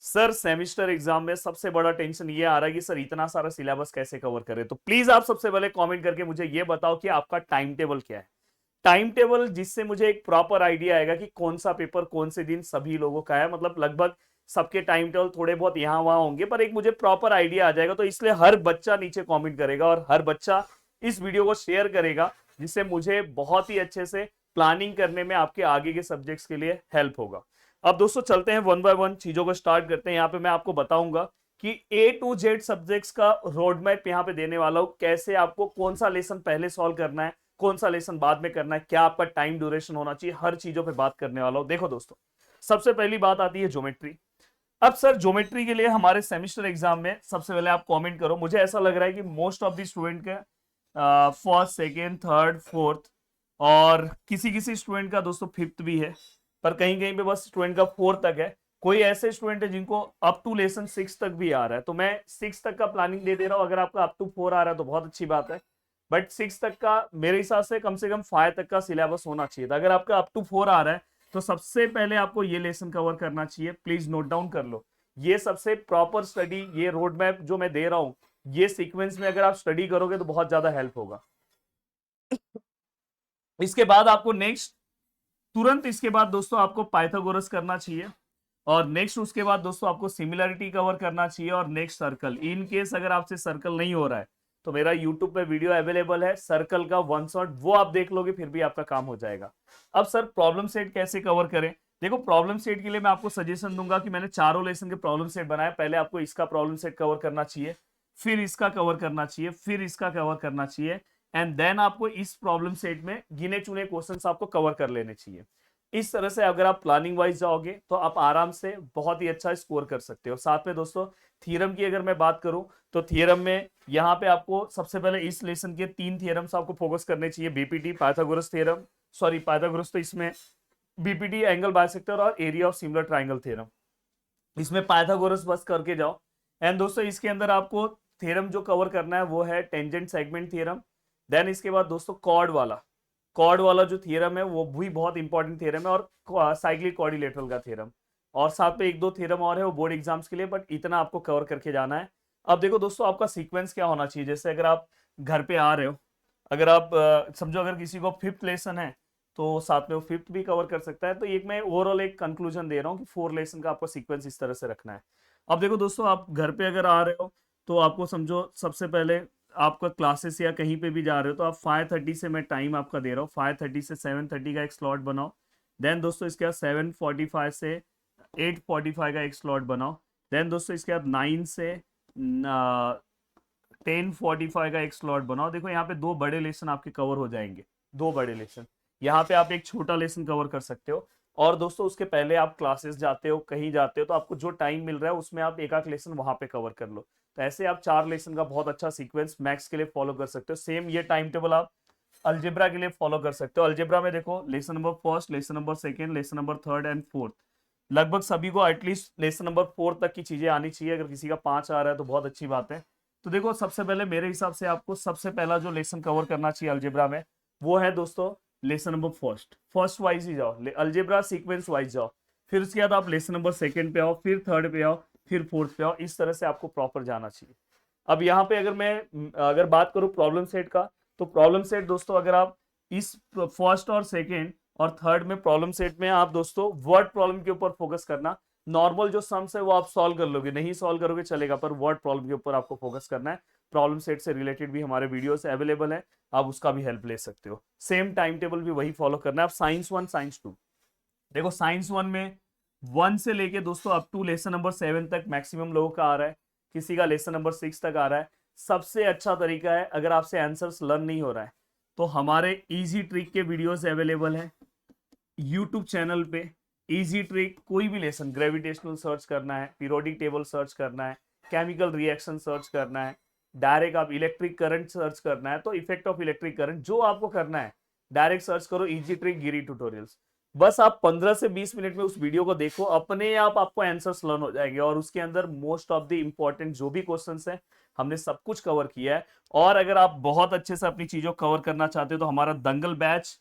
Sir semester exam में सबसे बड़ा टेंशन ये आ रहा है कि सर इतना सारा सिलेबस कैसे कवर करें। तो प्लीज आप सबसे पहले कमेंट करके मुझे ये बताओ कि आपका टाइम टेबल क्या है। टाइम टेबल जिससे मुझे एक प्रॉपर आइडिया आएगा कि कौन सा पेपर कौन से दिन सभी लोगों का है। मतलब लगभग सबके टाइम टेबल थोड़े बहुत यहाँ वहां होंगे, पर एक मुझे प्रॉपर आइडिया आ जाएगा। तो इसलिए हर बच्चा नीचे कमेंट करेगा और हर बच्चा इस वीडियो को शेयर करेगा, जिससे मुझे बहुत ही अच्छे से प्लानिंग करने में आपके आगे के सब्जेक्ट्स के लिए हेल्प होगा। अब दोस्तों चलते हैं वन बाय वन चीजों को स्टार्ट करते हैं। यहाँ पे मैं आपको बताऊंगा कि ए टू जेड सब्जेक्ट्स का रोड मैप यहाँ पे देने वाला हूं। कैसे आपको कौन सा लेसन पहले सॉल्व करना है, कौन सा लेसन बाद में करना है, क्या आपका टाइम ड्यूरेशन होना चाहिए, हर चीजों पे बात करने वाला हूं। देखो दोस्तों, सबसे पहली बात आती है ज्योमेट्री। अब सर ज्योमेट्री के लिए हमारे सेमिस्टर एग्जाम में सबसे पहले आप कमेंट करो। मुझे ऐसा लग रहा है कि मोस्ट ऑफ द स्टूडेंट के फर्स्ट सेकेंड थर्ड फोर्थ और किसी किसी स्टूडेंट का दोस्तों फिफ्थ भी है, पर कहीं कहीं पे बस स्टूडेंट का फोर्थ तक है। कोई ऐसे स्टूडेंट है जिनको अप टू लेसन 6 तक भी आ रहा है, तो मैं 6 तक का प्लानिंग दे रहा हूं। अगर आपका अप टू 4 आ रहा है तो बहुत अच्छी बात है, बट 6 तक का मेरे हिसाब से कम 5 तक का सिलेबस होना चाहिए था। अगर आपका अप टू 4 आ रहा है तो सबसे पहले आपको ये लेसन कवर करना चाहिए। प्लीज नोट डाउन कर लो, ये सबसे प्रॉपर स्टडी, ये रोड मैप जो मैं दे रहा हूं, ये सीक्वेंस में अगर आप स्टडी करोगे तो बहुत ज्यादा हेल्प होगा। इसके बाद आपको नेक्स्ट, तुरंत इसके बाद दोस्तों आपको पाइथागोरस करना चाहिए, और नेक्स्ट उसके बाद दोस्तों आपको सिमिलरिटी कवर करना चाहिए, और नेक्स्ट सर्कल। इन केस अगर आपसे सर्कल नहीं हो रहा है तो मेरा यूट्यूब पे वीडियो अवेलेबल है सर्कल का वन शॉट, वो आप देख लोगे फिर भी आपका काम हो जाएगा। अब सर प्रॉब्लम सेट कैसे कवर करें। देखो प्रॉब्लम सेट के लिए मैं आपको सजेशन दूंगा कि मैंने चारों लेसन के प्रॉब्लम सेट बनाए। पहले आपको इसका प्रॉब्लम सेट कवर करना चाहिए, फिर इसका कवर करना चाहिए, फिर इसका कवर करना चाहिए, एंड देन आपको इस प्रॉब्लम सेट में गिने चुने क्वेश्चंस आपको कवर कर लेने चाहिए। इस तरह से अगर आप प्लानिंग वाइज जाओगे तो आप आराम से बहुत ही अच्छा स्कोर कर सकते हो। साथ में दोस्तों थ्योरम की अगर मैं बात करूं तो थ्योरम में यहाँ पे आपको सबसे पहले इस लेसन के 3 थ्योरम्स आपको फोकस करने चाहिए। BPT Pythagoras theorem, sorry Pythagoras तो इसमें बीपीटी एंगल बाइसेक्टर और area of similar triangle theorem, इसमें पाइथागोरस बस करके जाओ। एंड दोस्तों इसके अंदर आपको थ्योरम जो कवर करना है वो है टेंजेंट सेगमेंट थ्योरम। देन इसके बाद दोस्तों कॉर्ड वाला जो थ्योरम है वो भी बहुत इंपॉर्टेंट थ्योरम है, और साइक्लिक क्वाड्रिलेटरल का थ्योरम, और साथ में एक दो थ्योरम और है वो बोर्ड एग्जाम्स के लिए, बट इतना आपको कवर करके जाना है। अब देखो दोस्तों आपका सीक्वेंस क्या होना चाहिए। जैसे अगर आप घर पे आ रहे हो, अगर आप समझो अगर किसी को फिफ्थ लेसन है तो साथ में वो फिफ्थ भी कवर कर सकता है। तो एक मैं ओवरऑल एक कंक्लूजन दे रहा हूँ कि 4 लेसन का आपको सीक्वेंस इस तरह से रखना है। अब देखो दोस्तों आप घर पे अगर आ रहे हो तो आपको समझो सबसे पहले आपका क्लासेस या कहीं पे भी जा रहे हो तो आप 5:30 से मैं टाइम आपका दे रहा हूँ, 5:30 से 7:30 का एक स्लॉट बनाओ। देन दोस्तों इसके बाद 7:45 से 8:45 का एक स्लॉट बनाओ। देन दोस्तों इसके बाद 9 से 10:45 का एक स्लॉट बनाओ। देखो यहाँ पे 2 बड़े लेसन आपके कवर हो जाएंगे, 2 बड़े लेसन। यहाँ पे आप एक छोटा लेसन कवर कर सकते हो, और दोस्तों उसके पहले आप क्लासेस जाते हो कहीं जाते हो तो आपको जो टाइम मिल रहा है उसमें आप एक लेसन वहां पे कवर कर लो। तो ऐसे आप 4 लेसन का बहुत अच्छा सीक्वेंस मैथ्स के लिए फॉलो कर सकते हो। सेम ये टाइम टेबल आप अलजेब्रा के लिए फॉलो कर सकते हो। अलजेब्रा में देखो lesson number first, lesson number second, lesson number third and fourth, लगभग सभी को एटलीस्ट लेसन नंबर 4 तक की चीजें आनी चाहिए। अगर किसी का 5 आ रहा है तो बहुत अच्छी बात है। तो देखो सबसे पहले मेरे हिसाब से आपको सबसे पहला जो लेसन कवर करना चाहिए अलजेब्रा में वो है दोस्तों लेसन नंबर फर्स्ट वाइज ही जाओ, अलजेब्रा सीक्वेंस वाइज जाओ। फिर उसके बाद आप लेसन नंबर सेकंड पे आओ, फिर थर्ड पे आओ, फिर फोर्थ पे आओ। इस तरह से आपको प्रॉपर जाना चाहिए। अब यहाँ पे अगर बात करूँ प्रॉब्लम सेट का, तो प्रॉब्लम सेट दोस्तों अगर आप इस फर्स्ट और सेकेंड और थर्ड में प्रॉब्लम सेट में आप दोस्तों वर्ड प्रॉब्लम के ऊपर फोकस करना। नॉर्मल जो सम्स है वो आप सॉल्व कर लोगे, नहीं सॉल्व करोगे चलेगा, पर वर्ड प्रॉब्लम के ऊपर आपको फोकस करना है। प्रॉब्लम सेट से रिलेटेड भी हमारे वीडियोस अवेलेबल है, आप उसका भी हेल्प ले सकते हो। सेम टाइम टेबल भी वही फॉलो करना है। आप साइंस 1 साइंस 2, देखो साइंस 1 में 1 से लेके दोस्तों अप टू लेसन नंबर 7 तक मैक्सिमम लोगों का आ रहा है, किसी का लेसन नंबर 6 तक आ रहा है। सबसे अच्छा तरीका है अगर आपसे आंसर्स लर्न नहीं हो रहा है तो हमारे इजी ट्रिक के वीडियोस अवेलेबल है यूट्यूब चैनल पे। इजी ट्रिक, कोई भी लेसन, ग्रेविटेशनल सर्च करना है, पीरियोडिक टेबल सर्च करना है, केमिकल रिएक्शन सर्च करना है, डायरेक्ट आप इलेक्ट्रिक करंट सर्च करना है तो इफेक्ट ऑफ इलेक्ट्रिक करंट, जो आपको करना है डायरेक्ट सर्च करो इजी ट्रिक गिरी ट्यूटोरियल्स। बस आप 15 से 20 मिनट में उस वीडियो को देखो, अपने आप आपको आंसर्स लर्न हो जाएंगे, और उसके अंदर मोस्ट ऑफ द इंपॉर्टेंट जो भी क्वेश्चंस हैं हमने सब कुछ कवर किया है। और अगर आप बहुत अच्छे से अपनी चीजों कवर करना चाहते हो तो हमारा दंगल बैच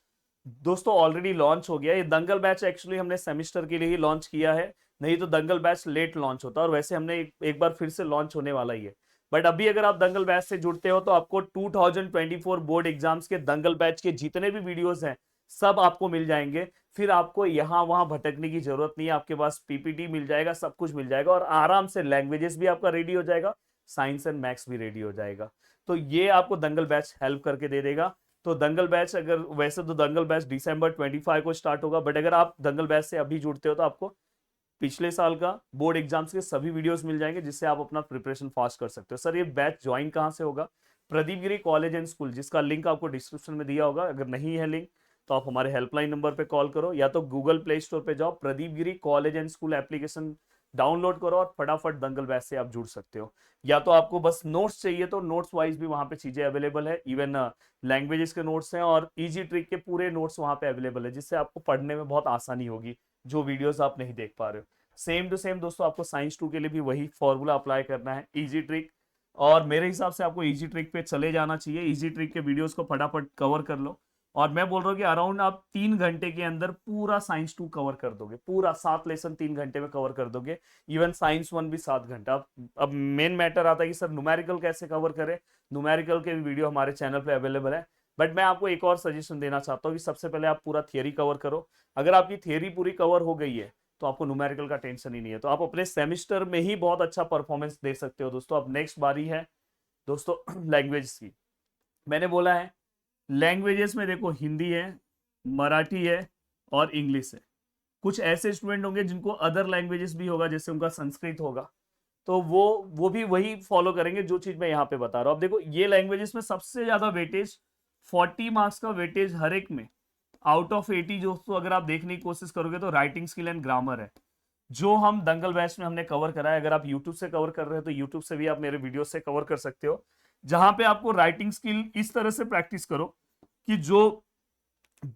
दोस्तों ऑलरेडी लॉन्च हो गया। ये दंगल बैच एक्चुअली हमने सेमिस्टर के लिए ही लॉन्च किया है, नहीं तो दंगल बैच लेट लॉन्च होता है, और वैसे हमने एक बार फिर से लॉन्च होने वाला ही है। बट अभी अगर आप दंगल बैच से जुड़ते हो तो आपको 2024 बोर्ड एग्जाम्स के दंगल बैच के जितने भी वीडियोस हैं सब आपको मिल जाएंगे। फिर आपको यहाँ वहां भटकने की जरूरत नहीं है, आपके पास पीपीटी मिल जाएगा, सब कुछ मिल जाएगा, और आराम से लैंग्वेजेस भी आपका रेडी हो जाएगा, साइंस एंड मैथ्स भी रेडी हो जाएगा। तो ये आपको दंगल बैच हेल्प करके दे देगा। तो दंगल बैच, अगर वैसे तो दंगल बैच दिसंबर 25 को स्टार्ट होगा, बट अगर आप दंगल बैच से अभी जुड़ते हो तो आपको पिछले साल का बोर्ड एग्जाम्स के सभी वीडियोस मिल जाएंगे, जिससे आप अपना प्रिपरेशन फास्ट कर सकते हो। सर ये बैच ज्वाइन कहाँ से होगा? Pradeep Giri college and school, जिसका लिंक आपको डिस्क्रिप्शन में दिया होगा। अगर नहीं है लिंक तो आप हमारे हेल्पलाइन नंबर पे कॉल करो, या तो गूगल प्ले स्टोर पे जाओ, Pradeep Giri college and school application download करो और फटाफट दंगल बैच से आप जुड़ सकते हो। या तो आपको बस नोट्स चाहिए तो नोट्स वाइज भी वहां पे चीजें अवेलेबल है, इवन लैंग्वेजेस के नोट्स हैं और इजी ट्रिक के पूरे नोट्स वहां पे अवेलेबल है, जिससे आपको पढ़ने में बहुत आसानी होगी जो वीडियोस आप नहीं देख पा रहे हो। सेम टू सेम दोस्तों आपको साइंस 2 के लिए भी वही फॉर्मूला अप्लाई करना है, इजी ट्रिक। और मेरे हिसाब से आपको इजी ट्रिक पे चले जाना चाहिए, इजी ट्रिक के वीडियोस को फटाफट कवर कर लो। और मैं बोल रहा हूँ कि अराउंड आप 3 घंटे के अंदर पूरा साइंस 2 कवर कर दोगे, पूरा 7 लेसन 3 घंटे में कवर कर दोगे। इवन साइंस 1 भी 7 घंटा। अब मेन मैटर आता है कि सर न्यूमेरिकल कैसे कवर करें। न्यूमेरिकल के भी वीडियो हमारे चैनल पे अवेलेबल है, बट मैं आपको एक और सजेशन देना चाहता हूँ कि सबसे पहले आप पूरा थियरी कवर करो। अगर आपकी थियरी पूरी कवर हो गई है तो आपको न्यूमेरिकल का टेंशन ही नहीं है, तो आप अपने सेमिस्टर में ही बहुत अच्छा परफॉर्मेंस दे सकते हो दोस्तों। अब नेक्स्ट बारी है दोस्तों लैंग्वेज की। मैंने बोला है लैंग्वेजेस में देखो हिंदी है, मराठी है और इंग्लिश है। कुछ ऐसे स्टूडेंट होंगे जिनको अदर लैंग्वेजेस भी होगा, जैसे उनका संस्कृत होगा, तो वो भी वही फॉलो करेंगे जो चीज मैं यहाँ पे बता रहा हूँ। अब देखो ये लैंग्वेजेस में सबसे ज्यादा वेटेज 40 मार्क्स का वेटेज हर एक में आउट ऑफ 80 दोस्तों अगर आप देखने की कोशिश करोगे तो राइटिंग स्किल एंड ग्रामर है, जो हम दंगल बैच में हमने कवर करा है। अगर आप यूट्यूब से कवर कर रहे हो तो यूट्यूब से भी आप मेरे वीडियो से कवर कर सकते हो, जहां पे आपको राइटिंग स्किल इस तरह से प्रैक्टिस करो कि जो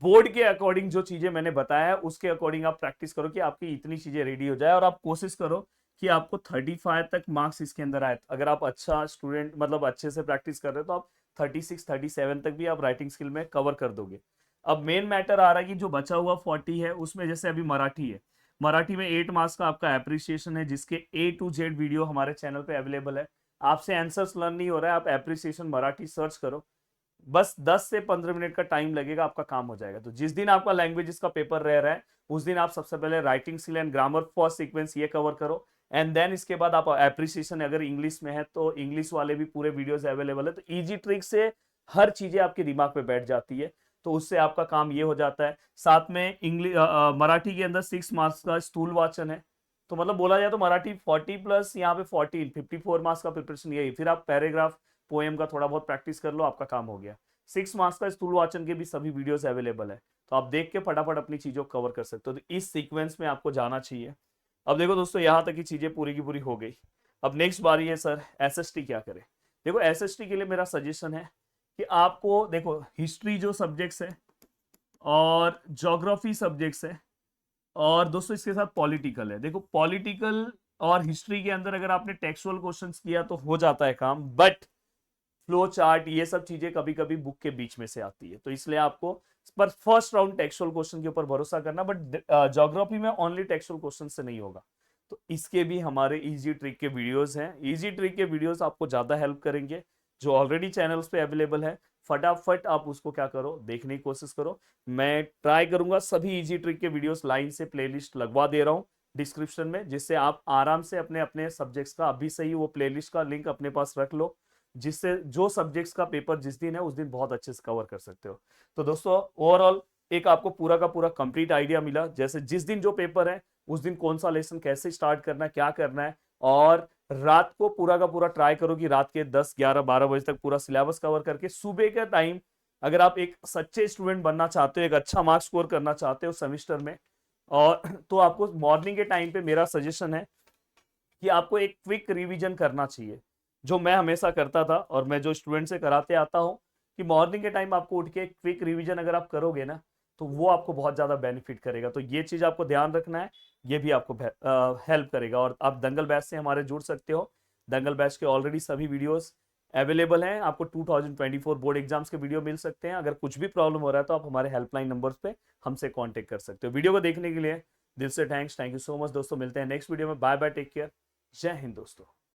बोर्ड के अकॉर्डिंग जो चीजें मैंने बताया है उसके अकॉर्डिंग आप प्रैक्टिस करो कि आपकी इतनी चीजें रेडी हो जाए, और आप कोशिश करो कि आपको 35 तक मार्क्स इसके अंदर आए। अगर आप अच्छा स्टूडेंट मतलब अच्छे से प्रैक्टिस कर रहे हो तो आप 36-37 तक भी आप राइटिंग स्किल में कवर कर दोगे। अब मेन मैटर आ रहा है कि जो बचा हुआ 40 है उसमें जैसे अभी मराठी है, मराठी में 8 मार्क्स का आपका एप्रिसिएशन है, जिसके A to Z वीडियो हमारे चैनल पे अवेलेबल है। आपसे आंसर्स लर्न नहीं हो रहा है, आप एप्रिसिएशन मराठी सर्च करो, बस 10 से 15 मिनट का टाइम लगेगा, आपका काम हो जाएगा। तो जिस दिन आपका लैंग्वेजेस का पेपर रह रहा है उस दिन आप सबसे पहले writing skill and grammar first sequence ये कवर करो, एंड देन इसके बाद आप एप्रिसिएशन अगर इंग्लिश में है तो इंग्लिश वाले भी पूरे वीडियोस अवेलेबल है। तो इजी ट्रिक से हर चीजें आपके दिमाग पे बैठ जाती है, तो उससे आपका काम ये हो जाता है। साथ में इंग्लिश मराठी के अंदर 6 मार्क्स का स्थूल वाचन है, तो मतलब बोला जाए तो मराठी 40 प्लस यहाँ पे 14 54 मार्क्स का प्रिपरेशन यही। फिर आप पैराग्राफ पोएम का थोड़ा बहुत प्रैक्टिस कर लो, आपका काम हो गया। 6 मार्क्स का स्थूल वाचन के भी सभी वीडियोस अवेलेबल है, तो आप देख के फटाफट अपनी चीजों को कवर कर सकते हो। तो इस सीक्वेंस में आपको जाना चाहिए। अब देखो दोस्तों यहाँ तक की चीजें पूरी की पूरी हो गई। अब नेक्स्ट बारी है सर एसएसटी क्या करें। देखो एसएसटी के लिए मेरा सजेशन है कि आपको देखो हिस्ट्री जो सब्जेक्ट्स है और ज्योग्राफी सब्जेक्ट्स है, और दोस्तों इसके साथ पॉलिटिकल है। देखो पॉलिटिकल और हिस्ट्री के अंदर अगर आपने टेक्सुअल क्वेश्चंस किया तो हो जाता है काम, बट फ्लो चार्ट ये सब चीजें कभी कभी बुक के बीच में से आती है, तो इसलिए आपको पर फर्स्ट राउंड टेक्सुअल क्वेश्चन के ऊपर भरोसा करना। बट ज्योग्राफी में ओनली टेक्सुअल क्वेश्चन से नहीं होगा, तो इसके भी हमारे इजी ट्रिक के वीडियोस हैं। इजी ट्रिक के वीडियोस आपको ज्यादा हेल्प करेंगे, जो ऑलरेडी चैनल्स पे अवेलेबल है। फटाफट आप उसको क्या करो, देखने की कोशिश करो। मैं ट्राई करूंगा सभी इजी ट्रिक के वीडियोस लाइन से प्लेलिस्ट लगवा दे रहा हूँ डिस्क्रिप्शन में, जिससे आप आराम से अपने अपने सब्जेक्ट्स का अभी से ही वो प्लेलिस्ट का लिंक अपने पास रख लो, जिससे जो सब्जेक्ट्स का पेपर जिस दिन है उस दिन बहुत अच्छे से कवर कर सकते हो। तो दोस्तों ओवरऑल एक आपको पूरा का पूरा कंप्लीट आइडिया मिला, जैसे जिस दिन जो पेपर है उस दिन कौन सा लेसन कैसे स्टार्ट करना है, क्या करना है। और रात को पूरा का पूरा ट्राई करो कि रात के 10 11 12 बजे तक पूरा सिलेबस कवर करके सुबह का टाइम, अगर आप एक सच्चे स्टूडेंट बनना चाहते हो, एक अच्छा मार्क्स स्कोर करना चाहते हो सेमिस्टर में, और तो आपको मॉर्निंग के टाइम पे मेरा सजेशन है कि आपको एक क्विक रिवीजन करना चाहिए, जो मैं हमेशा करता था और मैं जो स्टूडेंट से कराते आता हूँ, कि मॉर्निंग के टाइम आपको उठ के क्विक रिवीजन अगर आप करोगे ना तो वो आपको बहुत ज़्यादा बेनिफिट करेगा। तो ये चीज़ आपको ध्यान रखना है, ये भी आपको हेल्प करेगा। और आप दंगल बैच से हमारे जुड़ सकते हो। दंगल बैच के ऑलरेडी सभी वीडियोस अवेलेबल हैं, आपको 2024 बोर्ड एग्जाम्स के वीडियो मिल सकते हैं। अगर कुछ भी प्रॉब्लम हो रहा है तो आप हमारे हेल्पलाइन नंबर्स पे हमसे कांटेक्ट कर सकते हो। वीडियो को देखने के लिए दिल से थैंक यू सो मच दोस्तों। मिलते हैं नेक्स्ट वीडियो में। बाय बाय, टेक केयर, जय हिंद दोस्तों।